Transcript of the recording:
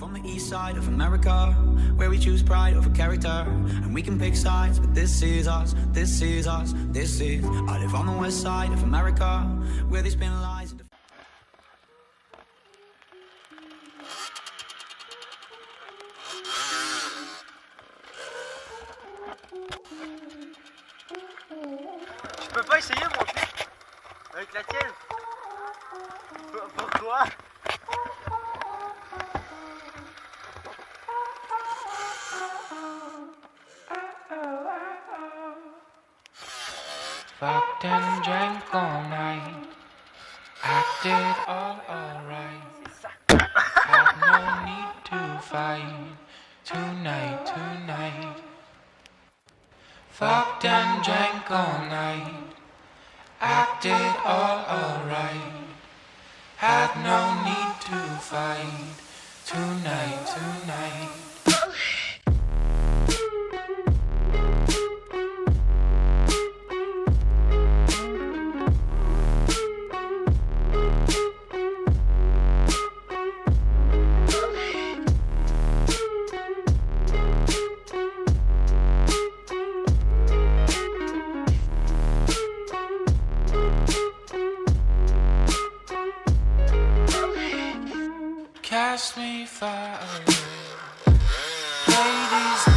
from the east side of America, where we choose pride over character, and we can pick sides, but this is us, this is us, this is. I live on the west side of America, where they spin lies and Tu peux pas essayer mon fils avec la tienne? Pourquoi? Fucked and drank all night, acted all alright. Had no need to fight tonight, tonight. Fucked and drank all night, acted all alright. Had no need to fight tonight, tonight. Cast me far away. Play these